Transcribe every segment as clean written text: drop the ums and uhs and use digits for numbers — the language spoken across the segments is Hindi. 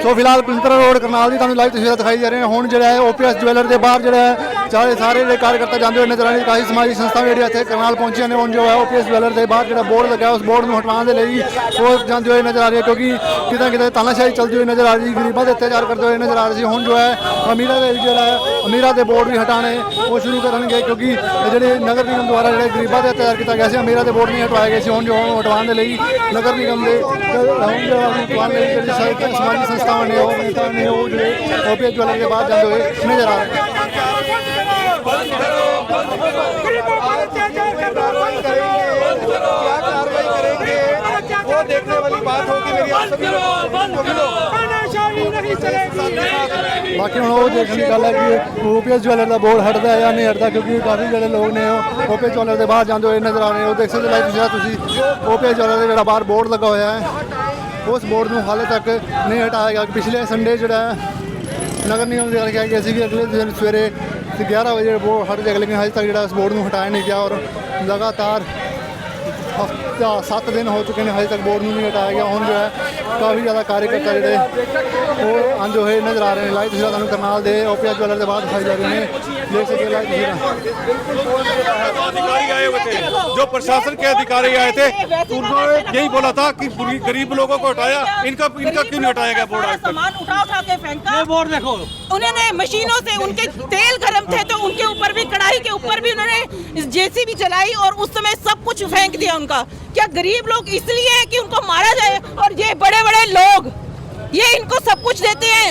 तो फिलहाल कुलंतरा रोड करनाल की लाइव तस्वीर दिखाई जा रही है। हुण जो है OPS ज्वैलर के बाहर जो है सारे कार्यकर्ता जाते हुए नजर आ रहे। काफ़ी समाजिक संस्थावां जो इत्थे करनाल पहुंची ने। हुण जो है OPS ज्वैलर के बाहर जो बोर्ड लगा उस बोर्ड को हटवाने के लिए वो जाते हुए नजर आ रही है, क्योंकि कितना कितने तानाशाही चलती हुई नजर आ रही, गरीबों के अत्याचार करते हुए नजर आ रही। हुण जो है अमीरां के बोर्ड भी हटाने वो शुरू करेंगे, क्योंकि जो नगर निगम द्वारा जो गरीबों के अत्याचार किया गया, अमीरां के बोर्ड नहीं हटवाए गए। हुण जो हटवाने के लिए नगर निगम के समाजिक संस्थावां ने OPS ज्वैलर के बाहर जाते हुए नजर आ रहे हैं। वो देखने वाली बात होगी मेरी आप सभी बाकी हम वो देखने की गल है कि OPS ज्वैलर का बोर्ड हटता है या नहीं हटता, क्योंकि काफ़ी जो लोग ने OPS ज्वैलर के बाहर जाते हुए नजर आ रहे हैं। देख सकते लाइव OPS ज्वैलर का बाहर बोर्ड लगा हुआ है, उस बोर्ड को हाले तक नहीं हटाया गया। पिछले संडे जो नगर निगम द्वारा कहा गया कि अगले दिन सवेरे 11 बजे वो हट जाएगा, लेकिन अजे तक जो उस बोर्ड को हटाया नहीं गया और लगातार 7 दिन हो चुके हैं, अजे तक बोर्ड नहीं हटाया गया। हम जो है काफ़ी ज़्यादा कार्यकर्ता जोड़े वो जो है नजर आ रहे हैं। लाइव तस्वीर करनाल के OPS ज्वैलर के बाद दिखाई जा रही है। देख सकते लाइव अधिकारी आए हुए थे, जो प्रशासन के अधिकारी आए थे, उन्होंने यही बोला था कि गरीब लोगों को हटाया, इनका क्यों नहीं हटाया गया बोर्ड? सामान उठा के फेंका। बोर्ड देखो, उन्होंने मशीनों से उनके तेल गर्म थे तो उनके ऊपर भी, कढ़ाई के ऊपर भी उन्होंने JCB चलाई और उस समय सब कुछ फेंक दिया उनका। क्या गरीब लोग इसलिए है कि उनको मारा जाए और ये बड़े बड़े लोग ये इनको सब कुछ देते हैं,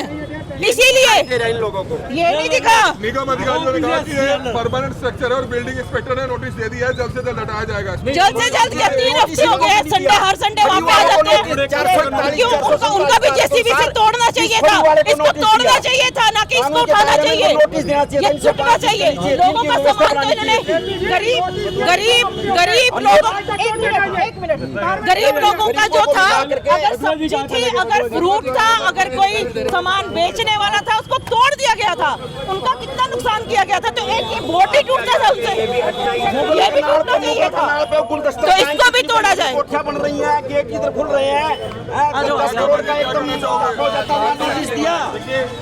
इसीलिए इन लोगों को ये नहीं दिखा। निगम अधिकारियों ने कहा कि ये परमानेंट स्ट्रक्चर है और बिल्डिंग इंस्पेक्टर ने नोटिस दे दिया है, जल्द से जल्द हटाया जाएगा। जल्द से जल्द क्या 3 हफ्ते हो गए, संडे हर संडे वहाँ पे आ जाते हैं। क्यों उनका भी JCB से तोड़ना चाहिए था, इसको तोड़ना चाहिए था, ना कि इसको उठाना चाहिए। ये छुटना चाहिए लोगों का सामान। तो इन्होंने गरीब लोगों, एक मिनट गरीब लोगों का जो था, अगर सब्जी थी, अगर फ्रूट था, अगर कोई सामान बेचने वाला था, उसको तोड़ दिया गया था। उनका कितना नुकसान किया गया था। तो एक ही बोर्ड ही टूटता था उससे, ये भी टूटना चाहिए था। तो इसको भी तोड़ा जाए। कोठियां बन रही हैं, गेट इधर खुल रहे हैं, 10 करोड़ का एकदम हो जाता है, नोटिस दिया।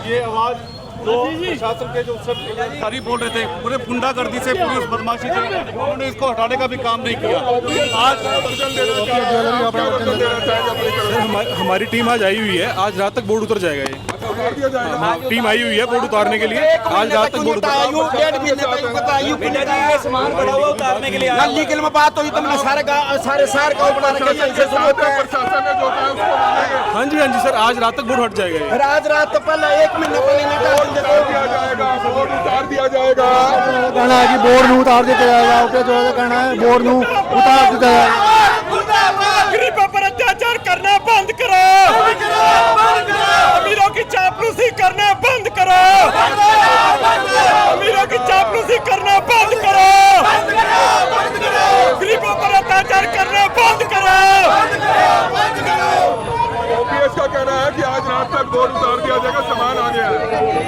ये आवाज तो प्रशासन के जो सब अधिकारी बोल रहे थे, पूरे गुंडागर्दी से, पुलिस बदमाशी से, उन्होंने इसको हटाने का भी काम नहीं किया। आज हमारी टीम आज आई हुई है, आज रात तक बोर्ड उतर जाएगा। ये टीम आई हुई है बोर्ड उतारने के लिए, आज रात तक बोर्ड सामान पड़ा हुआ उतारने के लिए। लीगल में बात हुई तो मैंने सारे शहर का प्रशासन ने जो कहा उसको मानेंगे। हाँ जी सर, आज रात तक बोर्ड हट जाएगा। आज रात तो पहले 1 महीने पहले दिया जाएगा, बोर्ड उतार दिया जाएगा। कहना है कि बोर्ड को उतार दिया जाएगा। OPS जो कहना है बोर्ड को उतार दिया जाएगा। गरीबों पर अत्याचार करना बंद करो, अमीरों की चापलूसी करना बंद करो, अमीरों की चापलूसी करना बंद करो, गरीबों पर अत्याचार करना बंद करो। OPS का कहना है कि आज रात तक बोर्ड उतार दिया जाएगा, सामान आ गया है।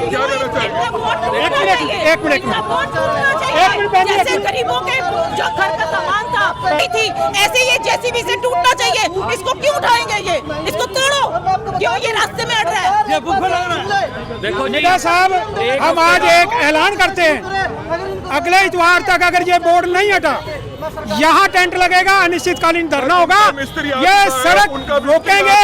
क्या कहना चाहिए? एक मिनट जैसे गरीबों के जो घर का सामान था थी, ऐसे ये JCB से टूटना चाहिए। इसको क्यों उठाएंगे? ये इसको तोड़ो, क्यों ये रास्ते में अड़ रहा है? ये भूख लग रहा है। देखो निदा साहब, हम आज एक ऐलान करते हैं, अगले इतवार तक अगर ये बोर्ड नहीं हटा, यहाँ टेंट लगेगा, अनिश्चितकालीन धरना होगा। ये सड़क रोकेंगे,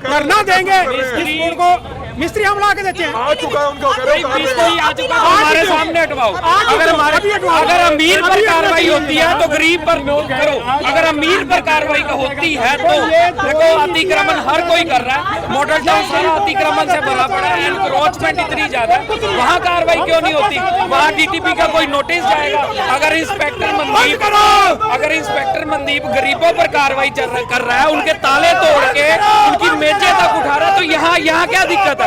धरना देंगे। इस बोर्ड को मिस्त्री हम ला के देते हैं। आ चुका है उनका मिस्त्री आ चुका है, हमारे सामने हटवाओ। अगर अमीर पर कार्रवाई होती है तो गरीब पर करो। अगर अमीर पर कार्रवाई होती है तो देखो, अतिक्रमण हर कोई कर रहा है, मॉडल टाउन सारा अतिक्रमण से भरा पड़ा है, एनक्रोचमेंट इतनी ज्यादा है, वहाँ कार्रवाई क्यों नहीं होती? वहाँ DTP का कोई नोटिस जाएगा। अगर इंस्पेक्टर मनदीप गरीबों पर कार्रवाई कर रहा है, उनके ताले तोड़ के उनकी मेजें तक उठा रहा है, तो यहाँ क्या दिक्कत है?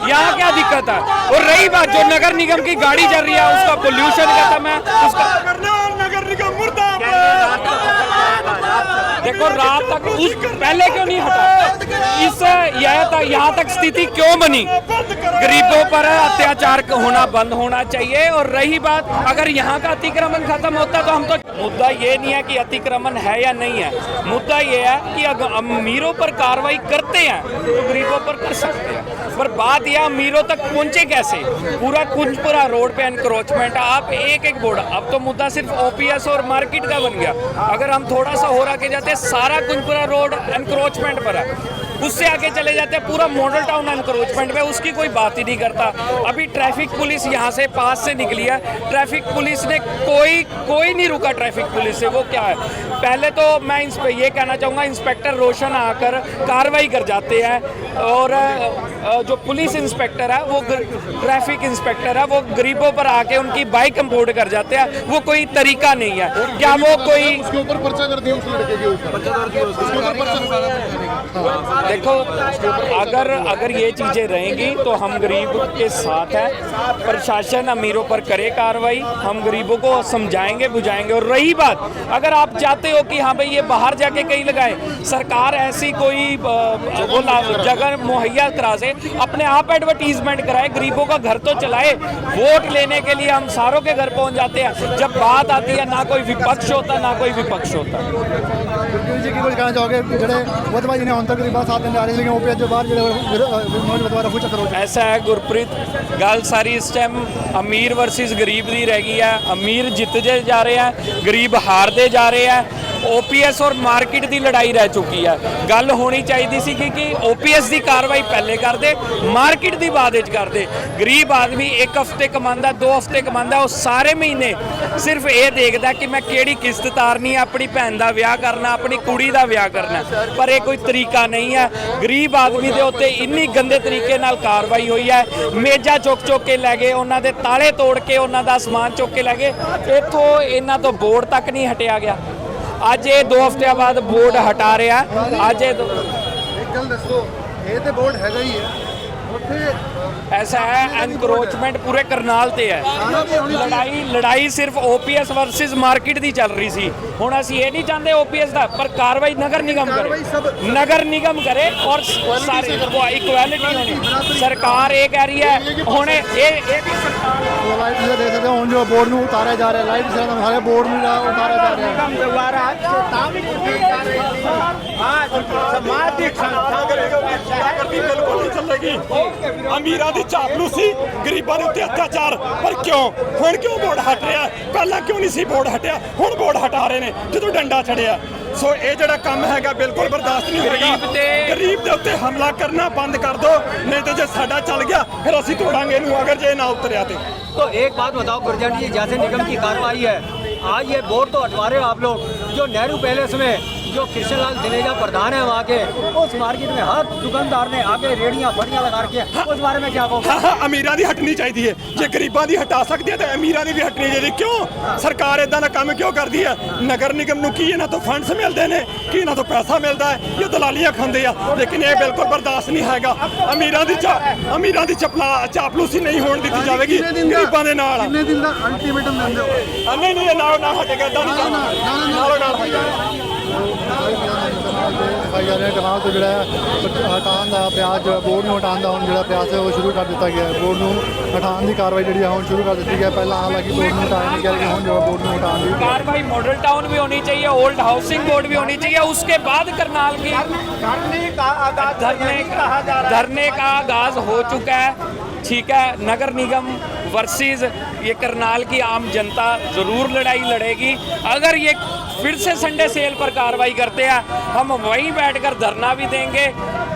यहाँ क्या दिक्कत है? और रही बात जो नगर निगम की गाड़ी चल रही है, उसका पोल्यूशन खत्म है, उसका नगर निगम मुर्दाबाद। देखो रात तक उस पहले क्यों नहीं हटा, इस यहाँ तक स्थिति क्यों बनी? गरीबों पर अत्याचार होना बंद होना चाहिए। और रही बात, अगर यहाँ का अतिक्रमण खत्म होता तो हम तो, मुद्दा ये नहीं है कि अतिक्रमण है या नहीं है, मुद्दा ये है कि अगर अमीरों पर कार्रवाई करते हैं तो गरीबों पर कर सकते हैं। पर बात यह अमीरों तक पहुंचे कैसे? पूरा कुंजपुरा रोड पे एनक्रोचमेंट, आप एक बोर्ड, अब तो मुद्दा सिर्फ ओपीएस और मार्केट का बन गया। अगर हम थोड़ा सा हो के जाते, सारा कुंजपुरा रोड एनक्रोचमेंट पर है, उससे आगे चले जाते हैं पूरा मॉडल टाउन एनक्रोचमेंट में, उसकी कोई बात ही नहीं करता। अभी ट्रैफिक पुलिस यहाँ से पास से निकली है, ट्रैफिक पुलिस ने कोई नहीं रुका ट्रैफिक पुलिस से। वो क्या है, पहले तो मैं ये कहना चाहूँगा, इंस्पेक्टर रोशन आकर कार्रवाई कर जाते हैं, और जो पुलिस इंस्पेक्टर है, वो ट्रैफिक इंस्पेक्टर है, वो गरीबों पर आके उनकी बाइक कंपाउंड कर जाते हैं। वो कोई तरीका नहीं है। क्या वो कोई उसके ऊपर पर्चा कर दिया, उस लड़के के ऊपर देखो, अगर ये चीज़ें रहेंगी तो हम गरीब के साथ हैं। प्रशासन अमीरों पर करे कार्रवाई, हम गरीबों को समझाएंगे बुझाएंगे। और रही बात, अगर आप चाहते हो कि हाँ भाई ये बाहर जाके कहीं लगाए, सरकार ऐसी कोई वो जगह मुहैया करा से, अपने आप एडवर्टीजमेंट कराए, गरीबों का घर तो चलाए। वोट लेने के लिए हम सारों के घर पहुंच जाते हैं, जब बात आती है ना कोई विपक्ष होता ना कोई विपक्ष होता। जी की कुछ कहना चाहोगे ਜਿਹੜੇ ਵਤਵਾਜੀ ਨੇ ਹੁਣ ਤੱਕ ਦੀ ਬਾਤ ਸਾਥ ਦਿੰਦੇ ਆ ਰਹੇ ਲੇਕਿਨ ਓਪੀਐਸ ਦੇ ਬਾਹਰ ਜਿਹੜੇ ਵਤਵਾ ਰਫੂ ਚੱਕਰ ਹੋ ऐसा है गुरप्रीत, गल सारी इस टाइम अमीर वर्सिस गरीब दी रह गई है। अमीर जितते जा रहे हैं, गरीब हारते जा रहे हैं। ओपीएस और मार्केट की लड़ाई रह चुकी है। गल होनी चाहिए सी कि ओपीएस की कार्रवाई पहले कर दे, मार्केट की बाद कर दे। गरीब आदमी एक हफ्ते कमांदा, 2 हफ्ते कमांदा, वो सारे महीने सिर्फ ये देखता कि मैं किहड़ी किस्त तारनी है, अपनी भैन का विआह करना, अपनी कुड़ी का विआह करना। पर यह कोई तरीका नहीं है। गरीब आदमी के उत्ते इन्नी गंदे तरीके नाल कार्रवाई हुई है। मेजा चुक के लै गए, उन्होंने दे ताले तोड़ के उन्हों का समान चुक के लै गए। इत्थों इन्हां तो बोर्ड तक नहीं हटिया गया। ਅੱਜ ਇਹ 2 ਹਫ਼ਤਿਆਂ ਬਾਅਦ ਬੋਰਡ ਹਟਾ ਰਿਹਾ। ਅੱਜ ਇਹ ਇੱਕ ਗੱਲ ਦੱਸੋ, ਇਹ ਤੇ ਬੋਰਡ ਹੈਗਾ ਹੀ ਹੈ ਉੱਥੇ। ऐसा है, एनक्रोचमेंट पूरे करनाल ते है। लड़ाई सिर्फ ओपीएस वर्सिस मार्केट दी चल रही सी। हुण असीं ये नहीं चाहते ओपीएस दा, पर कार्रवाई नगर निगम करे, नगर निगम करे और सारे इक्वालिटी होनी। सरकार ये कह रही है हुण ये भी ਲਾਈਟ ਤੁਸੀਂ ਦੇਖ ਸਕਦੇ ਹੋ, ਹੁਣ ਜੋ ਬੋਰਡ ਨੂੰ ਉਤਾਰਿਆ ਜਾ ਰਿਹਾ, ਲਾਈਟ ਸਾਰੇ ਬੋਰਡ ਨੂੰ ਉਤਾਰਿਆ ਜਾ ਰਿਹਾ ਹੈ। दोबारा बिल्कुल नहीं चलेगी। अमीरां दी चापलूसी, गरीबां दे उत्ते अत्याचार। पर क्यों हुण क्यों बोर्ड हट रहा? पहला क्यों नहीं सी बोर्ड हटिया, हुण बोर्ड हटा रहे ने ਜਦੋਂ डंडा छड़िया। सो ये ਜਿਹੜਾ ਕੰਮ ਹੈਗਾ ਬਿਲਕੁਲ ਬਰਦਾਸ਼ਤ ਨਹੀਂ ਹੋਏਗਾ। ਗਰੀਬ ਦੇ ਉੱਤੇ ਹਮਲਾ ਕਰਨਾ ਬੰਦ ਕਰ ਦੋ, ਨਹੀਂ ਤੇ ਜੇ ਸਾਡਾ ਚੱਲ ਗਿਆ ਫਿਰ ਅਸੀਂ ਤੋੜਾਂਗੇ ਇਹਨੂੰ, ਅਗਰ ਜੇ ਨਾ ਉਤਰਿਆ ਤੇ। तो एक बात बताओ गुरजर जी, जैसे निगम की कार्रवाई है, आज ये बोर्ड तो हटवा रहे हो आप लोग, जो नेहरू पैलेस में जो कृष्णलाल दिनेजा प्रधान है वहाँ के, उस मार्केट में हर दुकानदार ने आके रेड़ियाँ फड़ियाँ लगा के, उस बारे में क्या कहोगे? हाँ हाँ, अमीरां दी हटनी चाहिए। जे गरीबां दी हटा सकती है तो अमीरां दी भी हटनी चाहिए। क्यों सरकार इदां दा काम क्यों करदी है? नगर निगम नूं की इन्हां तो फंड्स मिलदे ने, कि इन्हां तो पैसा मिलदा है, ये दलालियां खांदे आ। लेकिन ये बिल्कुल बर्दाश्त नहीं हैगा। अमीरां दी चापलूसी नहीं होण दित्ती जावेगी गरीबां दे नाल। ਕਿੰਨੇ ਦਿਨ ਦਾ ਅਲਟੀਮੇਟਮ ਦਿੰਦੇ ਹੋ? नहीं नहीं, ना हटेगा, इदां नहीं जाना, नालों ਦਿਖਾਈ ਜਾ ਰਿਹਾ ਕਨਾਲ ਤੋਂ ਜਿਹੜਾ ਹਟਾਉਣ ਦਾ ਪ੍ਰयास, ਬੋਰਡ ਨੂੰ ਹਟਾਉਣ ਦਾ ਹੁਣ ਜਿਹੜਾ ਪ੍ਰयास ਹੈ ਉਹ ਸ਼ੁਰੂ ਕਰ ਦਿੱਤਾ ਗਿਆ ਹੈ। ਬੋਰਡ ਨੂੰ ਹਟਾਉਣ ਦੀ ਕਾਰਵਾਈ ਜਿਹੜੀ ਹੈ ਹੁਣ ਸ਼ੁਰੂ ਕਰ ਦਿੱਤੀ ਹੈ। ਪਹਿਲਾਂ ਹਾਲਾਂਕਿ ਬੋਰਡ ਨੂੰ ਹਟਾਇਆ ਨਹੀਂ ਗਿਆ, लेकिन ਹੁਣ ਜਿਹੜਾ ਬੋਰਡ ਨੂੰ हटाने ਦੀ कार्रवाई मॉडल टाउन भी होनी चाहिए, ओल्ड हाउसिंग बोर्ड भी होनी चाहिए। उसके बाद करनाल की धरने का आगाज हो चुका है। ठीक है, नगर निगम वर्सेस ये करनाल की आम जनता ज़रूर लड़ाई लड़ेगी। अगर ये फिर से संडे सेल पर कार्रवाई करते हैं, हम वहीं बैठकर धरना भी देंगे,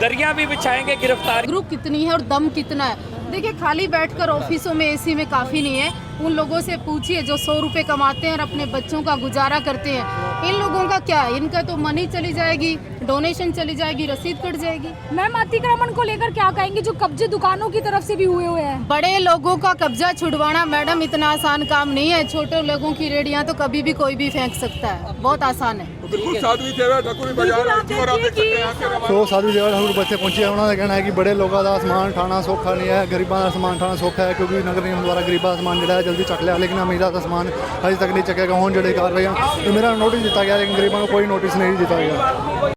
दरियां भी बिछाएंगे। गिरफ्तारी ग्रुप कितनी है और दम कितना है? देखिए, खाली बैठकर ऑफिसों में एसी में काफ़ी नहीं है। उन लोगों से पूछिए जो 100 रुपये कमाते हैं और अपने बच्चों का गुजारा करते हैं। इन लोगों का क्या है? इनका तो मनी चली जाएगी, डोनेशन चली जाएगी, रसीद कट जाएगी। मैम अतिक्रमण को लेकर क्या कहेंगे, जो कब्जे दुकानों की तरफ से भी हुए हैं? बड़े लोगों का कब्जा छुड़वाना मैडम इतना आसान काम नहीं है। छोटे लोगों की रेडियां तो कभी भी कोई भी फेंक सकता है, बहुत आसान है। बिल्कुल साधवी देवा ठाकुर बाजार और आप देख सकते हैं यहाँ के ਸੋ ਸਾਧੂ ਜੇਵਲ ठाकुर ਬੱਚੇ ਪਹੁੰਚੇ, ਉਹਨਾਂ ਦਾ ਕਹਿਣਾ ਹੈ ਕਿ ਬੜੇ ਲੋਕਾਂ ਦਾ ਸਮਾਨ ਉਠਾਉਣਾ ਸੌਖਾ ਨਹੀਂ ਹੈ, ਗਰੀਬਾਂ ਦਾ ਸਮਾਨ ਉਠਾਉਣਾ ਸੌਖਾ ਹੈ, ਕਿਉਂਕਿ ਨਗਰ ਨਿਗਮ ਦੁਆਰਾ ਗਰੀਬਾਂ ਦਾ ਸਮਾਨ ਜਿਹੜਾ ਹੈ ਜਲਦੀ ਚੱਕ ਲਿਆ, ਲੇਕਿਨ ਅਮੀਰਾਂ ਦਾ ਸਮਾਨ ਹਜੇ ਤੱਕ ਨਹੀਂ ਚੱਕਿਆ ਗਿਆ। ਹੁਣ ਜਿਹੜੇ ਕਾਰਵਾਈਆਂ ਇਹ ਮੇਰਾ ਨੋਟਿਸ ਦਿੱਤਾ ਗਿਆ, ਲੇਕਿਨ ਗਰੀਬਾਂ ਨੂੰ ਕੋਈ ਨੋਟਿਸ ਨਹੀਂ ਦਿੱਤਾ ਗਿਆ।